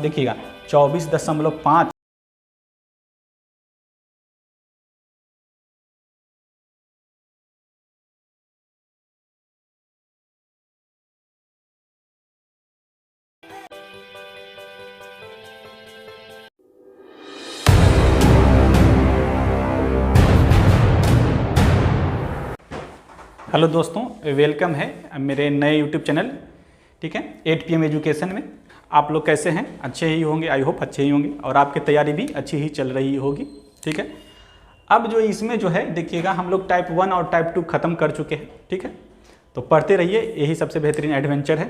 देखिएगा 24.5। हेलो दोस्तों, वेलकम है मेरे नए यूट्यूब चैनल, ठीक है, 8 PM एजुकेशन में। आप लोग कैसे हैं? अच्छे ही होंगे, आई होप अच्छे ही होंगे, और आपकी तैयारी भी अच्छी ही चल रही होगी, ठीक है। अब जो इसमें जो है देखिएगा, हम लोग टाइप 1 और टाइप 2 ख़त्म कर चुके हैं, ठीक है। तो पढ़ते रहिए, यही सबसे बेहतरीन एडवेंचर है।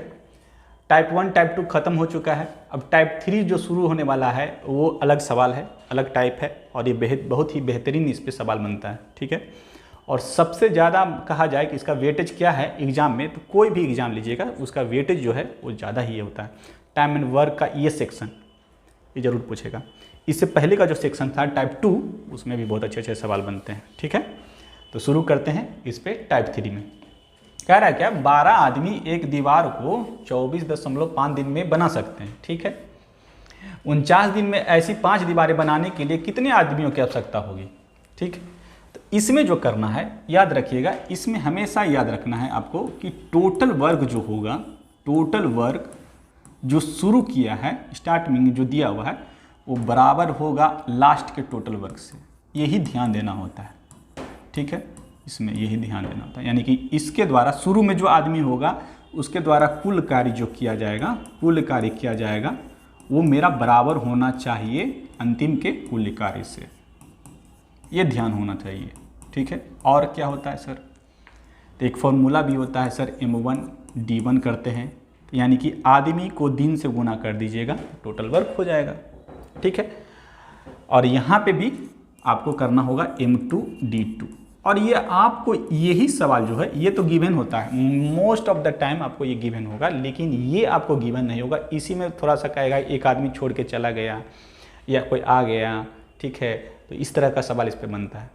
टाइप 1 टाइप 2 ख़त्म हो चुका है। अब टाइप 3 जो शुरू होने वाला है वो अलग सवाल है, अलग टाइप है, और ये बहुत ही बेहतरीन इस पर सवाल बनता है, ठीक है। और सबसे ज़्यादा कहा जाए कि इसका वेटेज क्या है एग्ज़ाम में, तो कोई भी एग्ज़ाम लीजिएगा उसका वेटेज जो है वो ज़्यादा ही होता है। टाइम एंड वर्क का ये सेक्शन ये ज़रूर पूछेगा। इससे पहले का जो सेक्शन था टाइप 2, उसमें भी बहुत अच्छे अच्छे सवाल बनते हैं, ठीक है। तो शुरू करते हैं इस पर टाइप 3 में। कह रहा है क्या, 12 आदमी एक दीवार को 24.5 दिन में बना सकते हैं, ठीक है। 49 दिन में ऐसी 5 दीवारें बनाने के लिए कितने आदमियों की आवश्यकता होगी, ठीक है। तो इसमें जो करना है याद रखिएगा, इसमें हमेशा याद रखना है आपको कि टोटल वर्क जो होगा, टोटल वर्क जो शुरू किया है स्टार्ट में जो दिया हुआ है वो बराबर होगा लास्ट के टोटल वर्क से। यही ध्यान देना होता है, ठीक है। इसमें यही ध्यान देना होता है, यानी कि इसके द्वारा शुरू में जो आदमी होगा उसके द्वारा कुल कार्य जो किया जाएगा, कुल कार्य किया जाएगा वो मेरा बराबर होना चाहिए अंतिम के कुल कार्य से। ये ध्यान होना चाहिए, ठीक है। और क्या होता है सर, तो एक फॉर्मूला भी होता है सर, M1D1 करते हैं, यानी कि आदमी को दिन से गुना कर दीजिएगा, टोटल वर्क हो जाएगा, ठीक है। और यहाँ पे भी आपको करना होगा M2D2। और ये आपको यही सवाल जो है ये तो गिवन होता है, मोस्ट ऑफ द टाइम आपको ये गिवन होगा, लेकिन ये आपको गिवन नहीं होगा। इसी में थोड़ा सा कहेगा एक आदमी छोड़ के चला गया या कोई आ गया, ठीक है। तो इस तरह का सवाल इस पर बनता है।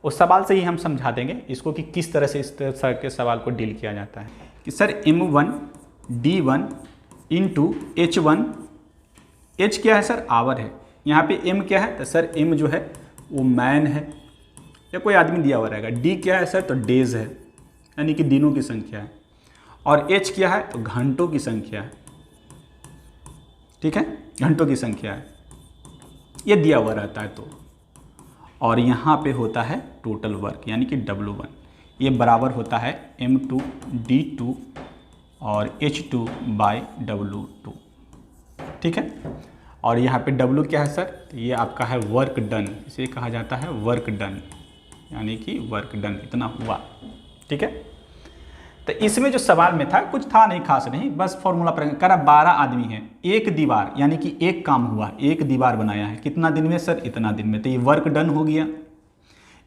उस सवाल से ही हम समझा देंगे इसको कि किस तरह से इस तरह के सवाल को डील किया जाता है। कि sir M1D1 into H1, H क्या है सर, आवर है। यहाँ पे M क्या है, तो सर M जो है वो मैन है या कोई आदमी दिया हुआ रहेगा। D क्या है सर, तो डेज है, यानी कि दिनों की संख्या है। और H क्या है, तो घंटों की संख्या है, ठीक है, घंटों की संख्या है, ये दिया हुआ रहता है। तो और यहाँ पे होता है टोटल वर्क, यानी कि W1, ये बराबर होता है M2D2 और H2/W2, ठीक है। और यहाँ पे W क्या है सर, तो ये आपका है वर्क डन, इसे कहा जाता है वर्क डन, यानी कि वर्क डन इतना हुआ, ठीक है। तो इसमें जो सवाल में था कुछ था नहीं, खास नहीं, बस फॉर्मूला पर करा। 12 आदमी हैं, एक दीवार, यानी कि एक काम हुआ, एक दीवार बनाया है, कितना दिन में सर, इतना दिन में। तो ये वर्क डन हो गया,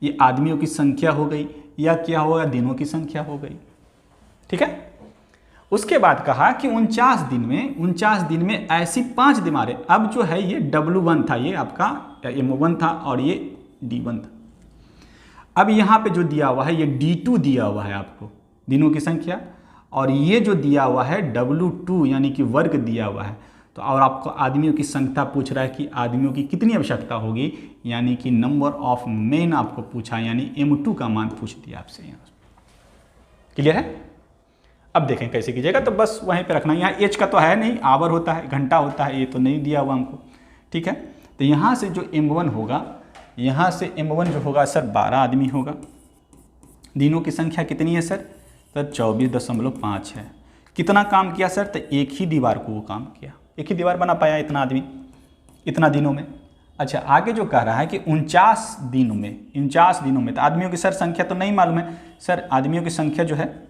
ये आदमियों की संख्या हो गई, या क्या होगा, दिनों की संख्या हो गई, ठीक है। उसके बाद कहा कि 49 दिन में ऐसी 5 दीवारें। अब जो है ये W1 था, ये आपका M1 था और ये D1 था। अब यहाँ पे जो दिया हुआ है ये D2 दिया हुआ है आपको, दिनों की संख्या, और ये जो दिया हुआ है W2 यानी कि वर्ग दिया हुआ है। तो और आपको आदमियों की संख्या पूछ रहा है कि आदमियों की कितनी आवश्यकता होगी, यानी कि नंबर ऑफ मेन आपको पूछा, यानी M2 का मान पूछ दिया आपसे। यहाँ क्लियर है? अब देखें कैसे कीजिएगा, तो बस वहीं पे रखना। यहाँ H का तो है नहीं, आवर होता है, घंटा होता है, ये तो नहीं दिया हुआ हमको, ठीक है। तो यहाँ से जो M1 होगा, यहाँ से M1 जो होगा सर 12 आदमी होगा। दिनों की संख्या कितनी है सर, 24.5 है। कितना काम किया सर, तो एक ही दीवार को वो काम किया, एक ही दीवार बना पाया इतना आदमी, इतना दिनों में। अच्छा, आगे जो कह रहा है कि 49 दिनों में, तो आदमियों की सर संख्या तो नहीं मालूम है सर, आदमियों की संख्या जो है,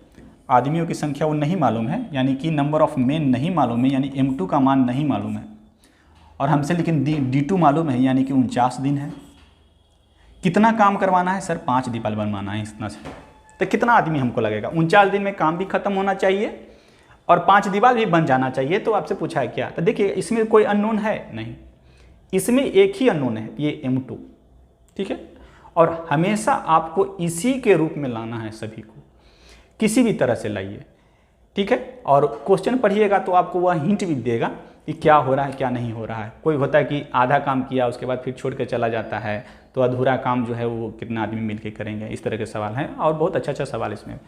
आदमियों की संख्या वो नहीं मालूम है, यानी कि नंबर ऑफ मेन नहीं मालूम है, यानी M2 का मान नहीं मालूम है, और हमसे लेकिन D2 मालूम है, यानी कि 49 दिन है। कितना काम करवाना है सर, 5 दीवार बनवाना है इतना से। तो कितना आदमी हमको लगेगा, 49 दिन में काम भी खत्म होना चाहिए और 5 दीवार भी बन जाना चाहिए। तो आपसे पूछा है क्या, तो देखिए इसमें कोई अननोन है नहीं, इसमें एक ही अननोन है, ये M2, ठीक है। और हमेशा आपको इसी के रूप में लाना है, सभी को किसी भी तरह से लाइए, ठीक है। और क्वेश्चन पढ़िएगा तो आपको वह हिंट भी देगा कि क्या हो रहा है क्या नहीं हो रहा है। कोई होता है कि आधा काम किया उसके बाद फिर छोड़ के चला जाता है, तो अधूरा काम जो है वो कितना आदमी मिलके करेंगे, इस तरह के सवाल हैं और बहुत अच्छा अच्छा सवाल इसमें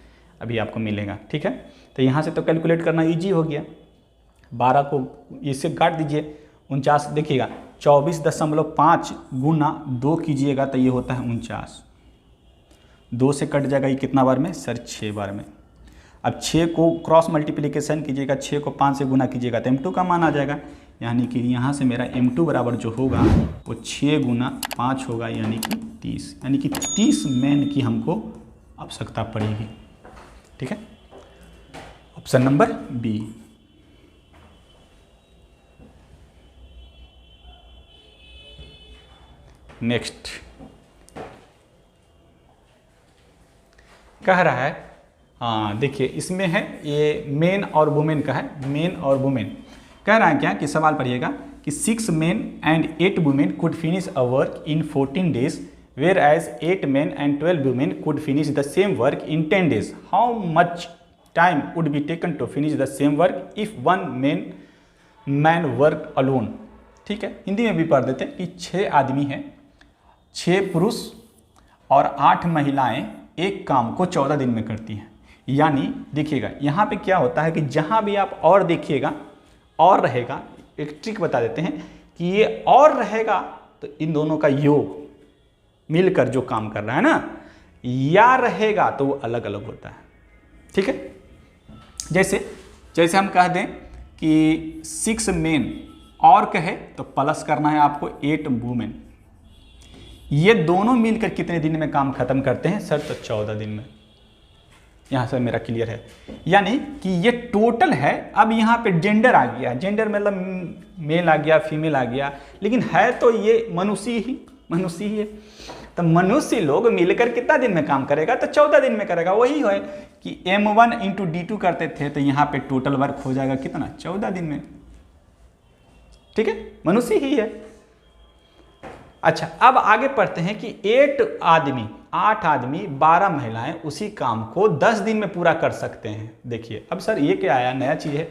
अभी आपको मिलेगा, ठीक है। तो यहाँ से तो कैलकुलेट करना ईजी हो गया। 12 को इससे काट दीजिए, 49 देखिएगा 24.5 गुना 2 कीजिएगा तो ये होता है 49। 2 से कट जाएगा ये कितना बार में सर 6 बार में। अब 6 को क्रॉस मल्टीप्लिकेशन कीजिएगा, 6 को 5 से गुना कीजिएगा तो m2 का मान आ जाएगा, यानी कि यहाँ से मेरा m2 बराबर जो होगा वो 6 गुना 5 होगा, यानी कि 30, यानी कि 30 मेन की हमको आवश्यकता पड़ेगी, ठीक है। Option number B. नेक्स्ट कह रहा है, हाँ देखिए इसमें है ये मेन और वुमेन का है, मेन और वुमेन। कह रहा है क्या कि सवाल पढ़िएगा कि 6 men and 8 women could finish a work in 14 days whereas 8 men and 12 women could finish the same work in 10 days. How much time would be taken to finish the same work if one man worked alone? ठीक है, हिंदी में भी पढ़ देते हैं कि 6 आदमी हैं, 6 पुरुष और 8 महिलाएं एक काम को 14 दिन में करती हैं। यानी देखिएगा यहाँ पे क्या होता है कि जहाँ भी आप और देखिएगा और रहेगा, एक ट्रिक बता देते हैं कि ये और रहेगा तो इन दोनों का योग मिलकर जो काम कर रहा है ना, या रहेगा तो वो अलग अलग होता है, ठीक है। जैसे हम कह दें कि 6 men और कहे तो प्लस करना है आपको 8 women, ये दोनों मिलकर कितने दिन में काम खत्म करते हैं सर तो 14 दिन में। यहाँ से मेरा क्लियर है, यानी कि ये टोटल है। अब यहाँ पे जेंडर आ गया, जेंडर मतलब मेल आ गया फीमेल आ गया, लेकिन है तो ये मनुष्य ही है। तो मनुष्य लोग मिलकर कितना दिन में काम करेगा तो 14 दिन में करेगा। वही है कि M1 × D2 करते थे तो यहाँ पे टोटल वर्क हो जाएगा कितना 14 दिन में, ठीक है, मनुष्य ही है। अच्छा अब आगे पढ़ते हैं कि 8 आदमी 12 महिलाएं उसी काम को 10 दिन में पूरा कर सकते हैं। देखिए अब सर ये क्या आया, नया चीज़ है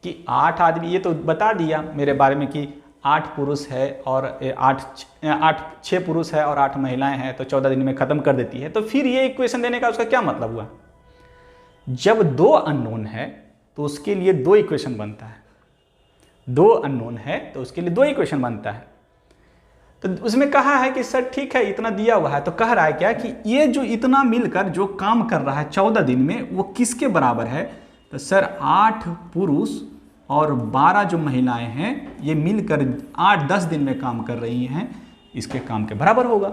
कि 8 आदमी, ये तो बता दिया मेरे बारे में कि 8 पुरुष है और 6 पुरुष है और 8 महिलाएं हैं तो 14 दिन में ख़त्म कर देती है। तो फिर ये इक्वेशन देने का उसका क्या मतलब हुआ? जब 2 अननोन है तो उसके लिए 2 इक्वेशन बनता है, 2 अननोन है तो उसके लिए 2 इक्वेशन बनता है। तो उसमें कहा है कि सर ठीक है इतना दिया हुआ है, तो कह रहा है क्या कि ये जो इतना मिलकर जो काम कर रहा है 14 दिन में वो किसके बराबर है? तो सर 8 पुरुष और 12 जो महिलाएं हैं ये मिलकर 8-10 दिन में काम कर रही हैं, इसके काम के बराबर होगा।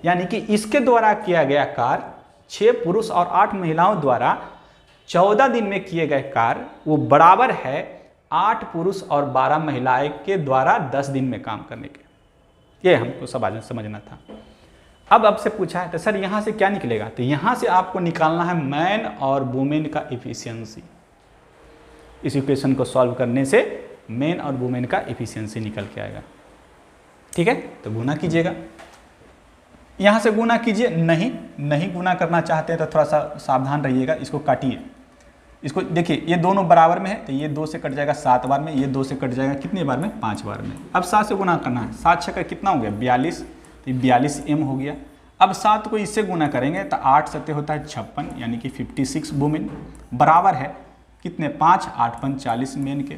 यानी कि इसके द्वारा किया गया कार्य 6 पुरुष और 8 महिलाओं द्वारा 14 दिन में किए गए कार्य वो बराबर है 8 पुरुष और 12 महिलाएं के द्वारा 10 दिन में काम करने के। ये हमको समझना था। अब आपसे पूछा है तो सर यहाँ से क्या निकलेगा? तो यहाँ से आपको निकालना है मैन और वुमेन का एफिशिएंसी। इस इक्वेशन को सॉल्व करने से मैन और वुमेन का एफिशिएंसी निकल के आएगा, ठीक है। तो गुना कीजिएगा, यहाँ से गुना कीजिए, नहीं गुना करना चाहते हैं तो थोड़ा सा सावधान रहिएगा, इसको काटिए। इसको देखिए ये दोनों बराबर में है तो ये 2 से कट जाएगा 7 बार में, ये 2 से कट जाएगा कितने बार में 5 बार में। अब 7 से गुना करना है, 7 छक्का कितना हो गया 42, तो 42 m हो गया। अब 7 को इससे गुना करेंगे तो 8 सत्ते होता है 56, यानी कि 56 वुमेन बराबर है कितने 5, 8 5 40 मेन के,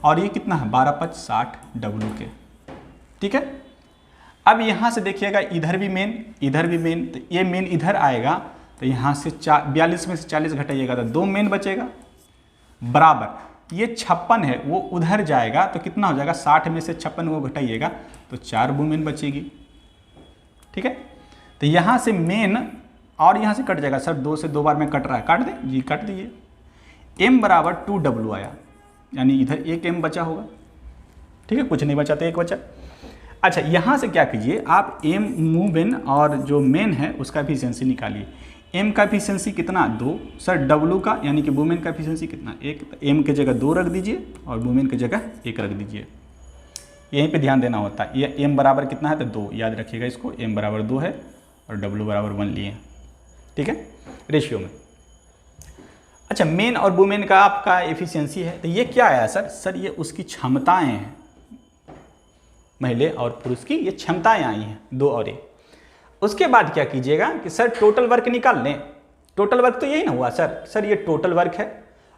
और ये कितना है 12 5 60 डब्लू के, ठीक है। अब यहाँ से देखिएगा इधर भी मेन, तो ये मेन इधर आएगा तो यहाँ से 42 में से 40 घटाइएगा तो 2 मेन बचेगा, बराबर ये 56 है वो उधर जाएगा तो कितना हो जाएगा 60 में से 56 को घटाइएगा तो 4 वुमेन बचेगी, ठीक है। तो यहाँ से मेन और यहाँ से कट जाएगा, सर 2 से 2 बार में कट रहा है, काट दें जी, काट दीजिए। m बराबर 2w आया, यानी इधर 1 m बचा होगा, ठीक है, कुछ नहीं बचा तो 1 बचा। अच्छा यहाँ से क्या कीजिए आप m वुमेन और जो मेन है उसका एफिशिएंसी निकालिए। m का एफिशिएंसी कितना 2, सर w का यानी कि वुमेन का एफिशिएंसी कितना 1, तो m की जगह 2 रख दीजिए और वुमेन की जगह 1 रख दीजिए। यहीं पे ध्यान देना होता है। ये m बराबर कितना है तो 2, याद रखिएगा इसको, m बराबर 2 है और w बराबर 1 लिए, ठीक है, रेशियो में। अच्छा, मेन और वुमेन का आपका एफिशिएंसी है, तो ये क्या आया सर? सर ये उसकी क्षमताएं हैं, महिला और पुरुष की ये क्षमताएं आई हैं, 2 और 1। उसके बाद क्या कीजिएगा कि सर टोटल वर्क निकाल लें। टोटल वर्क तो यही ना हुआ सर? सर ये टोटल वर्क है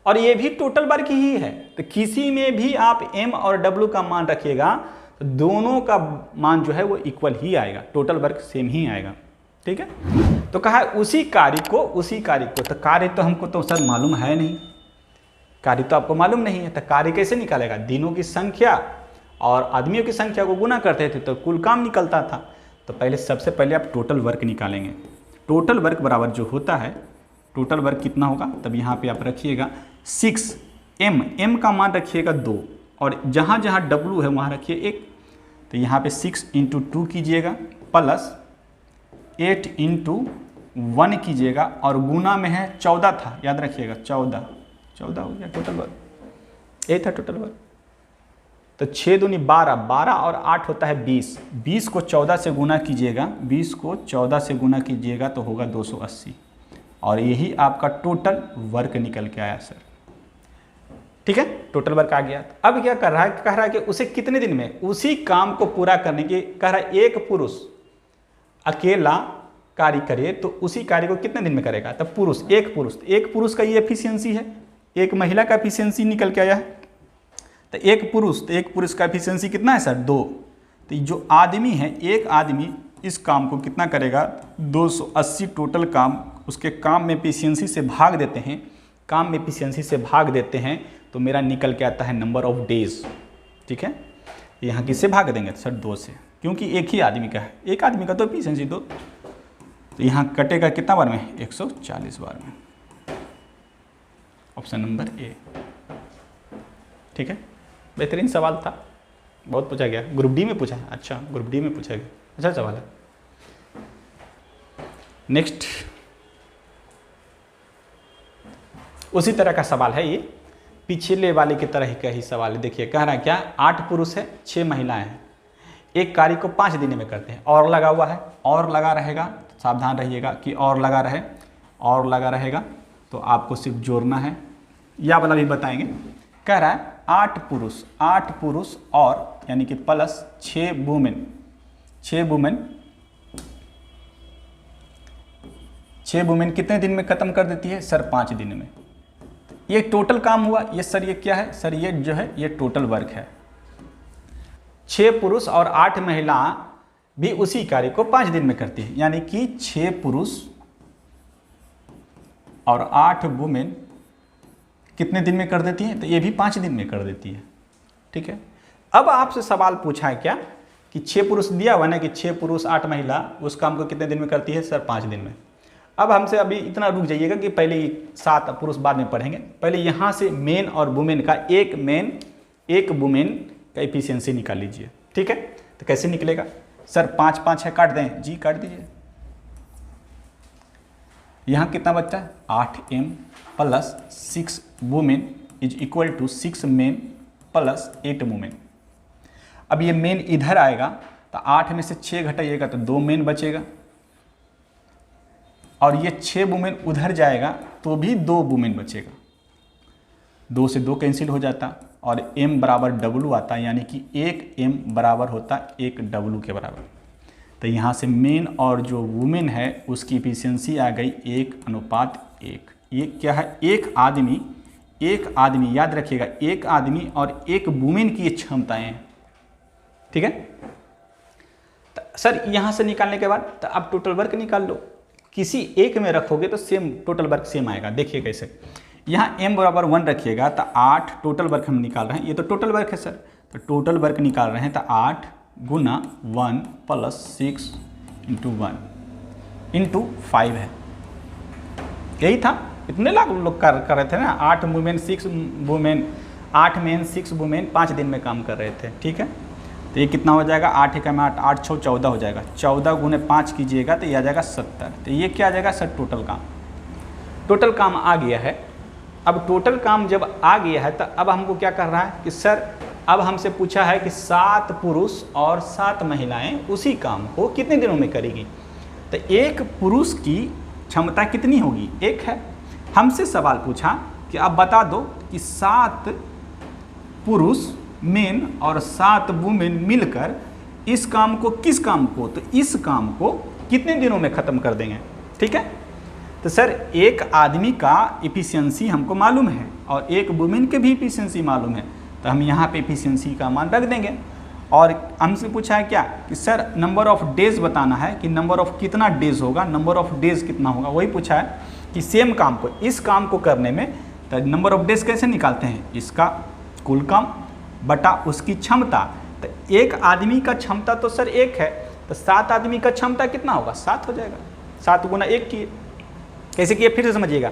और ये भी टोटल वर्क ही है, तो किसी में भी आप m और w का मान रखिएगा तो दोनों का मान जो है वो इक्वल ही आएगा, टोटल वर्क सेम ही आएगा। ठीक है, तो कहा उसी कार्य को तो कार्य तो हमको तो सर मालूम है नहीं, कार्य तो आपको मालूम नहीं है, तो कार्य कैसे निकालेगा? दिनों की संख्या और आदमियों की संख्या को गुना करते थे तो कुल काम निकलता था। तो पहले सबसे पहले आप टोटल वर्क निकालेंगे। टोटल वर्क बराबर जो होता है, टोटल वर्क कितना होगा? तब यहाँ पे आप रखिएगा 6 m का मान रखिएगा 2 और जहाँ जहाँ w है वहाँ रखिए 1। तो यहाँ पे 6 × 2 कीजिएगा प्लस 8 × 1 कीजिएगा और गुना में है 14 था, याद रखिएगा 14 हो गया टोटल वर्क, यही था टोटल वर्क। तो 6 दूनी 12, 12 और 8 होता है 20, 20 को 14 से गुना कीजिएगा, 20 को 14 से गुना कीजिएगा तो होगा 280 और यही आपका टोटल वर्क निकल के आया सर। ठीक है, टोटल वर्क आ गया। अब क्या कर रहा है? कह रहा है कि उसे कितने दिन में उसी काम को पूरा करने की, कह रहा है एक पुरुष अकेला कार्य करे तो उसी कार्य को कितने दिन में करेगा? तब पुरुष, एक पुरुष का ये एफिशिएंसी है, एक महिला का एफिशिएंसी निकल के आया है। तो एक पुरुष का एफिशिएंसी कितना है सर? 2। तो जो आदमी है, एक आदमी इस काम को कितना करेगा? 280 टोटल काम, उसके काम में एफिशिएंसी से भाग देते हैं, काम में एफिशिएंसी से भाग देते हैं तो मेरा निकल के आता है नंबर ऑफ डेज। ठीक है, यहाँ किससे भाग देंगे सर? 2 से, क्योंकि एक ही आदमी का है, एक आदमी का तो एफिशिएंसी 2। तो यहाँ कटेगा कितना बार में? 140 बार में, ऑप्शन नंबर ए। ठीक है, बेहतरीन सवाल था, बहुत पूछा गया, ग्रुप डी में पूछा है। अच्छा, ग्रुप डी में पूछा गया, अच्छा सवाल है। नेक्स्ट, उसी तरह का सवाल है ये, पिछले वाले की तरह का ही सवाल है। देखिए कह रहा है क्या? 8 पुरुष है, 6 महिलाएं हैं, एक कार्य को 5 दिन में करते हैं। और लगा हुआ है, और लगा रहेगा, सावधान रहिएगा कि और लगा रहे, और लगा रहेगा तो आपको सिर्फ जोड़ना है, या वाला भी बताएंगे। कह रहा है 8 पुरुष और यानी कि प्लस 6 वुमेन, 6 वुमेन कितने दिन में खत्म कर देती है सर? 5 दिन में। ये टोटल काम हुआ, ये सर ये क्या है सर? ये जो है ये टोटल वर्क है। 6 पुरुष और 8 महिला भी उसी कार्य को 5 दिन में करती है, यानी कि 6 पुरुष और 8 वुमेन कितने दिन में कर देती है? तो ये भी 5 दिन में कर देती है। ठीक है, अब आपसे सवाल पूछा है क्या कि 6 पुरुष दिया हुआ ना कि 6 पुरुष 8 महिला उस काम को कितने दिन में करती है सर? 5 दिन में। अब हमसे अभी इतना रुक जाइएगा कि पहले 7 पुरुष बाद में पढ़ेंगे, पहले यहाँ से मेन और वुमेन का, एक मेन एक वुमेन का एफिशिएंसी निकाल लीजिए। ठीक है, तो कैसे निकलेगा सर? 5 5 है, काट दें जी, काट दीजिए। यहाँ कितना बच्चा है? 8m plus 6 women is equal to 6 men plus 8 women. अब ये मेन इधर आएगा तो 8 में से 6 घटाइएगा तो 2 मेन बचेगा, और ये 6 वुमेन उधर जाएगा तो भी 2 वुमेन बचेगा, 2 से 2 कैंसिल हो जाता और m बराबर w आता, यानी कि 1 m बराबर होता 1 w के बराबर। तो यहाँ से मेन और जो वुमेन है उसकी एफिशिएंसी आ गई 1:1। ये क्या है? एक आदमी याद रखिएगा, एक आदमी और एक वुमेन की ये क्षमताएं हैं। ठीक है, तो सर यहाँ से निकालने के बाद तो आप टोटल वर्क निकाल लो, किसी एक में रखोगे तो सेम टोटल वर्क सेम आएगा। देखिए कैसे, यहाँ m बराबर 1 रखिएगा तो 8 टोटल वर्क हम निकाल रहे हैं, ये तो टोटल वर्क है सर, तो टोटल वर्क निकाल रहे हैं तो 8 गुना 1 प्लस 6 इंटू 1 इंटू 5 है। यही था, इतने लाख लोग कर रहे थे ना, 8 वुमेन 6 वुमेन, 8 मेन 6 वुमेन 5 दिन में काम कर रहे थे। ठीक है, तो ये कितना हो जाएगा? 8 एकम 8, 8 6 14 हो जाएगा, 14 गुने 5 कीजिएगा तो ये आ जाएगा 70। तो ये क्या आ जाएगा सर? टोटल काम आ गया है। अब टोटल काम जब आ गया है तो अब हमको क्या कर रहा है कि सर अब हमसे पूछा है कि 7 पुरुष और 7 महिलाएं उसी काम को कितने दिनों में करेगी। तो एक पुरुष की क्षमता कितनी होगी? 1 है, हमसे सवाल पूछा कि आप बता दो कि 7 पुरुष मेन और 7 वुमेन मिलकर इस काम को तो इस काम को कितने दिनों में ख़त्म कर देंगे। ठीक है, तो सर एक आदमी का इफिशियंसी हमको मालूम है और एक वुमेन के भी इफिशियंसी मालूम है, तो हम यहाँ पे इफिशियंसी का मान रख देंगे। और हमसे पूछा है क्या कि सर नंबर ऑफ डेज बताना है कि नंबर ऑफ कितना डेज होगा, नंबर ऑफ डेज कितना होगा। वही पूछा है कि सेम काम को, इस काम को करने में तो नंबर ऑफ डेज कैसे निकालते हैं, इसका कुल काम बटा उसकी क्षमता। तो एक आदमी का क्षमता तो सर 1 है, तो 7 आदमी का क्षमता कितना होगा, 7 हो जाएगा। 7 गुना 1 किए, कैसे किए फिर से समझिएगा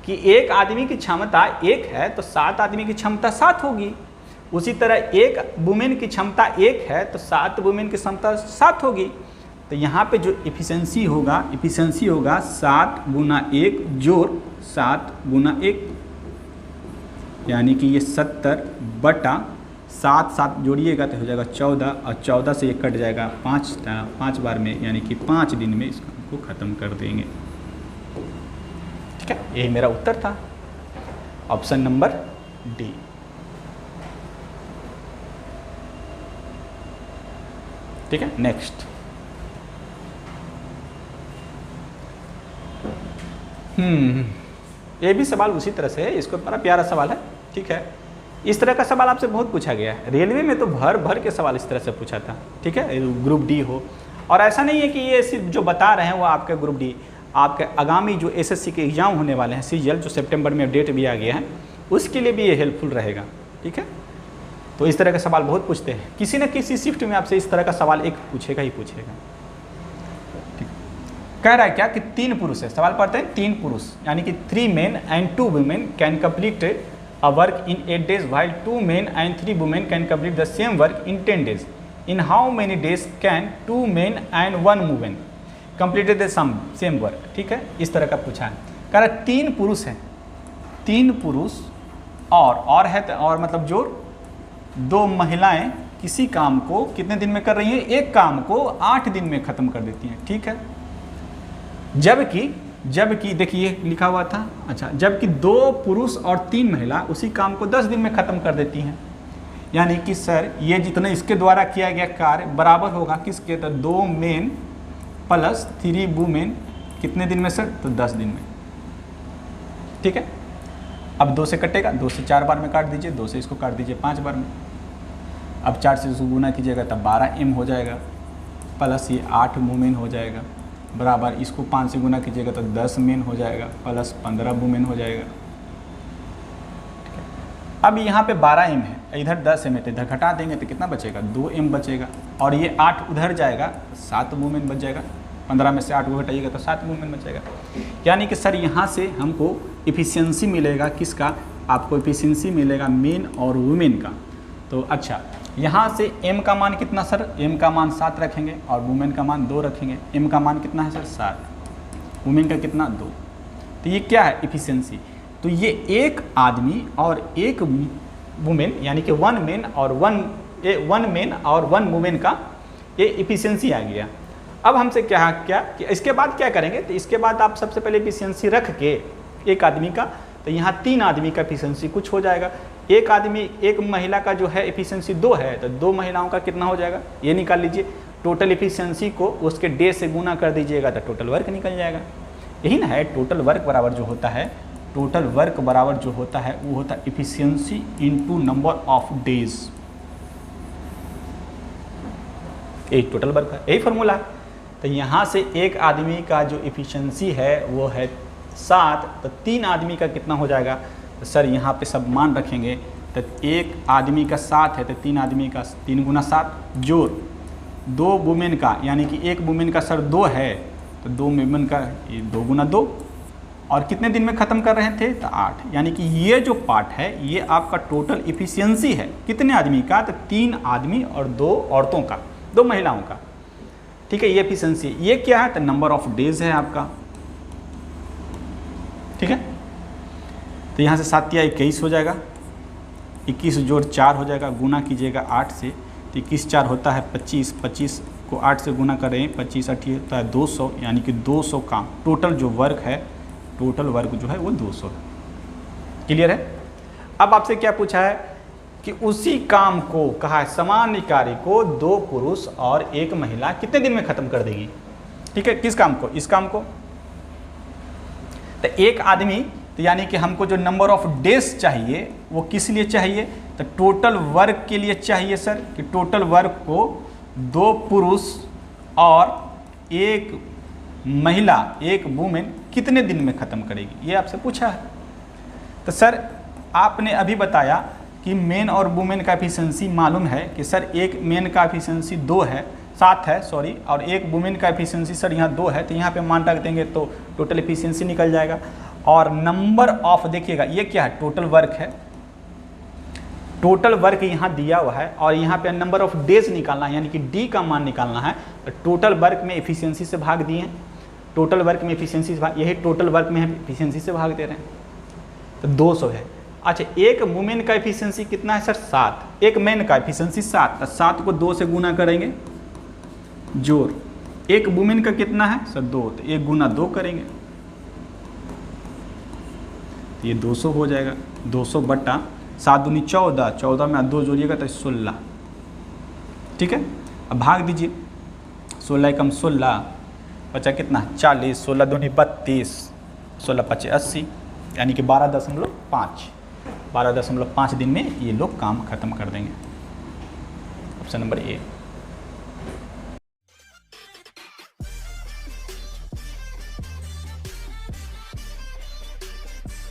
कि एक आदमी की क्षमता 1 है तो 7 आदमी की क्षमता 7 होगी। उसी तरह एक वुमेन की क्षमता 1 है तो 7 वुमेन की क्षमता 7 होगी। तो यहाँ पे जो इफिशियंसी होगा 7 गुना 1 जोड़ 7 गुना 1, यानी कि ये 70 बटा 7 जोड़िएगा तो हो जाएगा 14 और 14 से ये कट जाएगा 5 बार में, यानी कि 5 दिन में इस काम को ख़त्म कर देंगे। ठीक है, यही मेरा उत्तर था, ऑप्शन नंबर डी। ठीक है, नेक्स्ट। ये भी सवाल उसी तरह से है, इसको बड़ा प्यारा सवाल है। ठीक है, इस तरह का सवाल आपसे बहुत पूछा गया है, रेलवे में तो भर के सवाल इस तरह से पूछा था। ठीक है, ग्रुप डी हो, और ऐसा नहीं है कि ये सिर्फ जो बता रहे हैं वो आपके ग्रुप डी, आपके आगामी जो एसएससी के एग्जाम होने वाले हैं सीजीएल, जो सितंबर में डेट भी आ गया है, उसके लिए भी ये हेल्पफुल रहेगा। ठीक है, तो इस तरह के सवाल बहुत पूछते हैं, किसी न किसी शिफ्ट में आपसे इस तरह का सवाल एक पूछेगा ही पूछेगा। कह रहा है क्या कि 3 पुरुष है, सवाल पढ़ते हैं 3 पुरुष यानी कि 3 men and 2 women can complete a work in 8 days while 2 men and 3 women can complete the same work in 10 days। In how many days can 2 men and 1 woman completed the same work. ठीक है, इस तरह का पूछा है। कह रहा है 3 पुरुष हैं, 3 पुरुष और है तो और मतलब जोड़ 2 महिलाएं किसी काम को कितने दिन में कर रही हैं, एक काम को 8 दिन में ख़त्म कर देती हैं। ठीक है, जबकि देखिए लिखा हुआ था, अच्छा, जबकि 2 पुरुष और 3 महिला उसी काम को 10 दिन में ख़त्म कर देती हैं। यानी कि सर ये जितना इसके द्वारा किया गया कार्य बराबर होगा किसके, तो 2 मेन प्लस 3 वुमेन कितने दिन में सर, तो 10 दिन में। ठीक है, अब 2 से कटेगा, 2 से 4 बार में काट दीजिए, 2 से इसको काट दीजिए 5 बार में। अब 4 से इसको गुना कीजिएगा तब 12 m हो जाएगा, प्लस ये 8 वुमेन हो जाएगा, बराबर इसको 5 से गुना कीजिएगा तो 10 मेन हो जाएगा, प्लस 15 वुमेन हो जाएगा। ठीक है, अब यहाँ पे 12 m है, इधर 10 m है, तो इधर घटा देंगे तो कितना बचेगा, 2 m बचेगा, और ये 8 उधर जाएगा, 7 वुमेन बच जाएगा। 15 में से 8 को घटाइएगा तो 7 वुमेन बचेगा। यानी कि सर यहाँ से हमको इफिशियंसी मिलेगा किसका, आपको इफिशियंसी मिलेगा मेन और वुमेन का। तो अच्छा, यहाँ से m का मान कितना सर, m का मान 7 रखेंगे और वुमेन का मान 2 रखेंगे। m का मान कितना है सर 7, वुमेन का कितना 2। तो ये क्या है इफिशियंसी, तो ये एक आदमी और एक वुमेन यानी कि 1 मेन और 1 वुमेन का ये इफिशियंसी आ गया। अब हमसे क्या कि इसके बाद क्या करेंगे, तो इसके बाद आप सबसे पहले इफिशियंसी रख के एक आदमी का, तो यहाँ 3 आदमी का इफिशियंसी कुछ हो जाएगा। एक महिला का जो है इफिशियंसी 2 है, तो 2 महिलाओं का कितना हो जाएगा ये निकाल लीजिए। टोटल इफिशियंसी को उसके डे से गुना कर दीजिएगा तो टोटल वर्क निकल जाएगा। यही ना है टोटल वर्क बराबर जो होता है, टोटल वर्क बराबर जो होता है वो होता है efficiency into number of days. यही टोटल वर्क है, यही फॉर्मूला। तो यहाँ से एक आदमी का जो इफिशियंसी है वो है 7, तो 3 आदमी का कितना हो जाएगा, तो सर यहाँ पे सब मान रखेंगे, तो एक आदमी का 7 है तो 3 आदमी का 3 गुना 7 जोड़ 2 वुमेन का, यानी कि एक वुमेन का सर 2 है तो 2 वुमेन का 2 गुना 2, और कितने दिन में ख़त्म कर रहे थे, तो 8। यानी कि ये जो पार्ट है ये आपका टोटल इफिशियंसी है कितने आदमी का, तो 3 आदमी और 2 औरतों का, 2 महिलाओं का। ठीक है, ये एफिशिएंसी, ये क्या है, तो नंबर ऑफ डेज है आपका। ठीक है, तो यहाँ से 7 या 21 हो जाएगा, 21 जोड़ 4 हो जाएगा, गुना कीजिएगा 8 से, तो 21 4 होता है 25, 25 को 8 से गुना करें 25 8 होता है 200, यानी कि 200 काम टोटल जो वर्क है टोटल वर्क जो है वो 200 है। क्लियर है? अब आपसे क्या पूछा है कि उसी काम को कहा है सामान्य कार्य को 2 पुरुष और 1 महिला कितने दिन में खत्म कर देगी। ठीक है, किस काम को? इस काम को। तो एक आदमी, तो यानी कि हमको जो नंबर ऑफ डेज चाहिए वो किस लिए चाहिए? तो टोटल वर्क के लिए चाहिए सर, कि टोटल वर्क को 2 पुरुष और 1 महिला, 1 वुमेन कितने दिन में ख़त्म करेगी, ये आपसे पूछा है। तो सर आपने अभी बताया कि मेन और वुमेन का एफिशिएंसी मालूम है कि सर एक मेन का एफिशिएंसी 2 है, 7 है सॉरी, और एक वुमेन का एफिशिएंसी सर यहाँ 2 है, तो यहाँ पे मान रख देंगे तो टोटल एफिशिएंसी निकल जाएगा। और नंबर ऑफ, देखिएगा ये क्या है? टोटल वर्क है। टोटल वर्क यहाँ दिया हुआ है और यहाँ पे नंबर ऑफ डेज निकालना है, यानी कि डी का मान निकालना है। टोटल वर्क में एफिशिएंसी से भाग दिए हैं, टोटल वर्क में एफिशिएंसी से भाग, यही टोटल वर्क में एफिशिएंसी से भाग दे रहे हैं, तो 200 है। अच्छा, एक वुमेन का एफिशिएंसी कितना है सर? 7। एक मैन का एफिशिएंसी 7, तो 7 को 2 से गुना करेंगे, जोड़। एक वुमेन का कितना है सर? 2, तो 1 गुना 2 करेंगे, ये 200 हो जाएगा। 200 बटा 7 दूनी 14, 14 में 2 जोड़िएगा तो 16। ठीक है, अब भाग दीजिए, 16 कम 16 बचा कितना? 40, 16 दूनी 32, 16 पचे 80, यानी कि 12.5 दिन में ये लोग काम खत्म कर देंगे। Option number A.